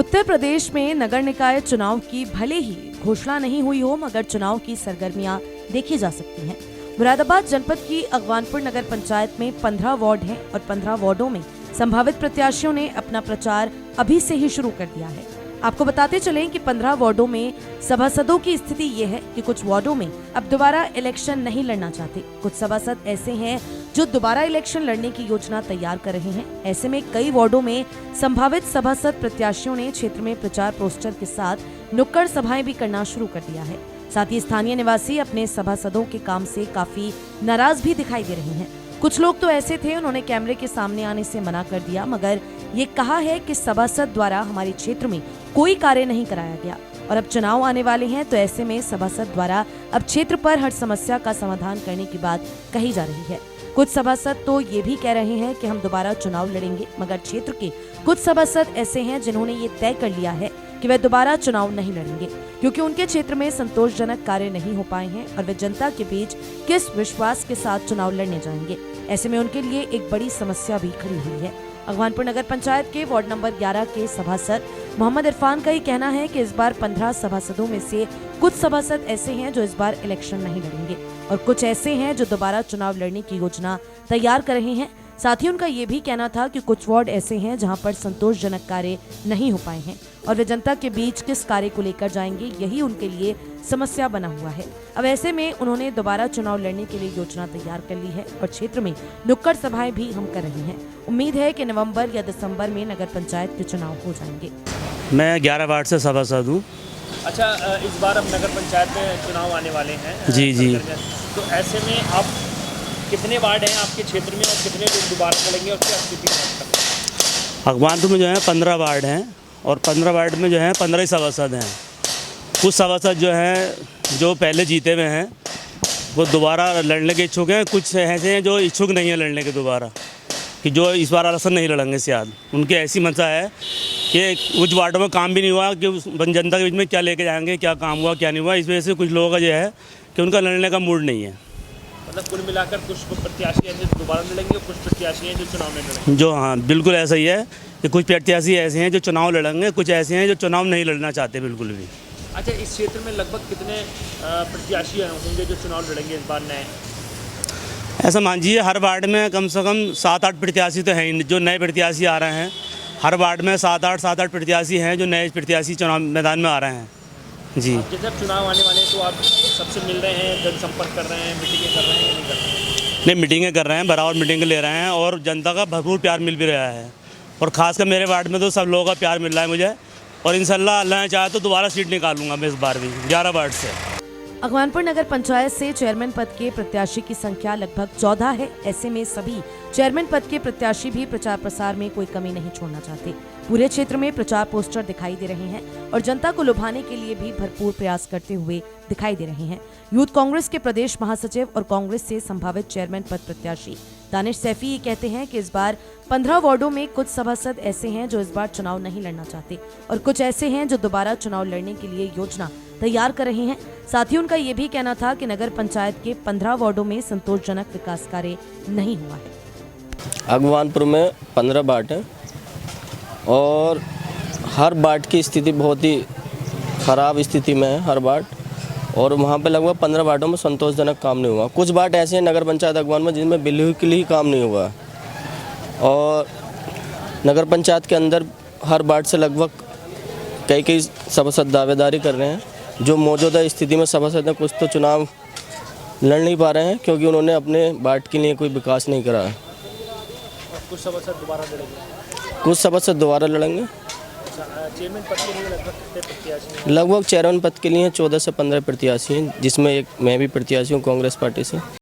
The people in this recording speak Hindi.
उत्तर प्रदेश में नगर निकाय चुनाव की भले ही घोषणा नहीं हुई हो, मगर चुनाव की सरगर्मियां देखी जा सकती हैं। मुरादाबाद जनपद की अगवानपुर नगर पंचायत में 15 वार्ड हैं और 15 वार्डों में संभावित प्रत्याशियों ने अपना प्रचार अभी से ही शुरू कर दिया है। आपको बताते चलें कि 15 वार्डों में सभासदों की स्थिति ये है कि कुछ वार्डों में अब दोबारा इलेक्शन नहीं लड़ना चाहते। कुछ सभासद ऐसे हैं जो दोबारा इलेक्शन लड़ने की योजना तैयार कर रहे हैं। ऐसे में कई वार्डों में संभावित सभासद प्रत्याशियों ने क्षेत्र में प्रचार पोस्टर के साथ नुक्कड़ सभाएं भी करना शुरू कर दिया है। साथ ही स्थानीय निवासी अपने सभासदों के काम से काफी नाराज भी दिखाई दे रहे हैं। कुछ लोग तो ऐसे थे, उन्होंने कैमरे के सामने आने से मना कर दिया, मगर ये कहा है कि सभासद द्वारा हमारे क्षेत्र में कोई कार्य नहीं कराया गया और अब चुनाव आने वाले हैं, तो ऐसे में सभासद द्वारा अब क्षेत्र पर हर समस्या का समाधान करने की बात कही जा रही है। कुछ सभासद तो ये भी कह रहे हैं कि हम दोबारा चुनाव लड़ेंगे, मगर क्षेत्र के कुछ सभासद ऐसे हैं जिन्होंने ये तय कर लिया है कि वे दोबारा चुनाव नहीं लड़ेंगे, क्योंकि उनके क्षेत्र में संतोषजनक कार्य नहीं हो पाए हैं और वे जनता के बीच किस विश्वास के साथ चुनाव लड़ने जाएंगे। ऐसे में उनके लिए एक बड़ी समस्या भी खड़ी हुई है। अगवानपुर नगर पंचायत के वार्ड नंबर 11 के सभासद मोहम्मद इरफान का ही कहना है कि इस बार 15 सभासदों में से कुछ सभासद ऐसे हैं जो इस बार इलेक्शन नहीं लड़ेंगे और कुछ ऐसे हैं जो दोबारा चुनाव लड़ने की योजना तैयार कर रहे हैं। साथ ही उनका ये भी कहना था कि कुछ वार्ड ऐसे हैं जहां पर संतोषजनक कार्य नहीं हो पाए हैं और वे जनता के बीच किस कार्य को लेकर जाएंगे, यही उनके लिए समस्या बना हुआ है। अब ऐसे में उन्होंने दोबारा चुनाव लड़ने के लिए योजना तैयार कर ली है और क्षेत्र में नुक्कड़ सभाएं भी हम कर रहे हैं। उम्मीद है कि नवंबर या दिसंबर में नगर पंचायत के चुनाव हो जाएंगे। मैं 11 वार्ड से सभासद हूँ। अच्छा, इस बार अब नगर पंचायत में चुनाव आने वाले हैं। जी। तो ऐसे में आप कितने वार्ड हैं आपके क्षेत्र में और कितने लोग दोबारा लड़ेंगे और क्या स्थिति है? अगवानपुर में जो है 15 वार्ड हैं और 15 वार्ड में जो है 15 ही सभासद हैं। कुछ सभासद जो हैं जो पहले जीते हुए हैं वो दोबारा लड़ने के इच्छुक हैं। कुछ ऐसे हैं जो इच्छुक नहीं है लड़ने के दोबारा, कि जो इस बार इलेक्शन नहीं लड़ेंगे। शायद उनकी ऐसी मंशा है कि कुछ वार्डों में काम भी नहीं हुआ कि उस जनता के बीच में क्या लेके जाएंगे, क्या काम हुआ क्या नहीं हुआ। इस वजह से कुछ लोगों का जो है कि उनका लड़ने का मूड नहीं है। मतलब कुल मिलाकर कुछ प्रत्याशी हैं जो दोबारा लड़ेंगे और कुछ प्रत्याशी हैं जो चुनाव नहीं लड़ेंगे। जो हाँ, बिल्कुल ऐसा ही है कि कुछ प्रत्याशी ऐसे हैं जो चुनाव लड़ेंगे, कुछ ऐसे हैं जो चुनाव नहीं लड़ना चाहते बिल्कुल भी। अच्छा, इस क्षेत्र में लगभग कितने प्रत्याशी होंगे जो चुनाव लड़ेंगे इस बार नए? ऐसा मानिए हर वार्ड में कम से कम 7-8 प्रत्याशी तो हैं ही जो नए प्रत्याशी आ रहे हैं। हर वार्ड में 7-8 प्रत्याशी हैं जो नए प्रत्याशी चुनाव मैदान में आ रहे हैं। जी, जैसे चुनाव आने वाले हैं तो आप सबसे मिल रहे हैं, जनसंपर्क कर रहे हैं, मीटिंगें कर रहे हैं या नहीं कर रहे हैं? नहीं, मीटिंगें कर रहे हैं, बराबर मीटिंग ले रहे हैं और जनता का भरपूर प्यार मिल भी रहा है। और ख़ासकर मेरे वार्ड में तो सब लोगों का प्यार मिल रहा है मुझे, और इंशाल्लाह अल्लाह ने चाहे तो दोबारा सीट निकालूंगा मैं इस बार भी 11 वार्ड से। अगवानपुर नगर पंचायत से चेयरमैन पद के प्रत्याशी की संख्या लगभग 14 है। ऐसे में सभी चेयरमैन पद के प्रत्याशी भी प्रचार प्रसार में कोई कमी नहीं छोड़ना चाहते। पूरे क्षेत्र में प्रचार पोस्टर दिखाई दे रहे हैं और जनता को लुभाने के लिए भी भरपूर प्रयास करते हुए दिखाई दे रहे हैं। यूथ कांग्रेस के प्रदेश महासचिव और कांग्रेस से संभावित चेयरमैन पद प्रत्याशी दानिश सैफी ये कहते हैं कि इस बार 15 वार्डों में कुछ सभासद ऐसे हैं जो इस बार चुनाव नहीं लड़ना चाहते और कुछ ऐसे हैं जो दोबारा चुनाव लड़ने के लिए योजना तैयार कर रहे हैं। साथ ही उनका ये भी कहना था कि नगर पंचायत के 15 वार्डों में संतोषजनक विकास कार्य नहीं हुआ है। अगवानपुर में 15 वार्ड हैं और हर वार्ड की स्थिति बहुत ही ख़राब स्थिति में है हर वार्ड, और वहाँ पे लगभग 15 वार्डों में संतोषजनक काम नहीं हुआ। कुछ वार्ड ऐसे हैं नगर पंचायत अगवान में जिनमें बिल्कुल ही काम नहीं हुआ, और नगर पंचायत के अंदर हर वार्ड से लगभग कई सभासद दावेदारी कर रहे हैं। जो मौजूदा स्थिति में सभासद हैं कुछ तो चुनाव लड़ नहीं पा रहे हैं क्योंकि उन्होंने अपने वार्ड के लिए कोई विकास नहीं करा है। कुछ सभासद दोबारा लड़ेंगे, कुछ सभासद दोबारा लड़ेंगे। चेयरमैन पद के लिए लगभग कितने प्रत्याशी हैं? लगभग चेयरमैन पद के लिए 14 से 15 प्रत्याशी हैं, जिसमें एक मैं भी प्रत्याशी हूँ कांग्रेस पार्टी से।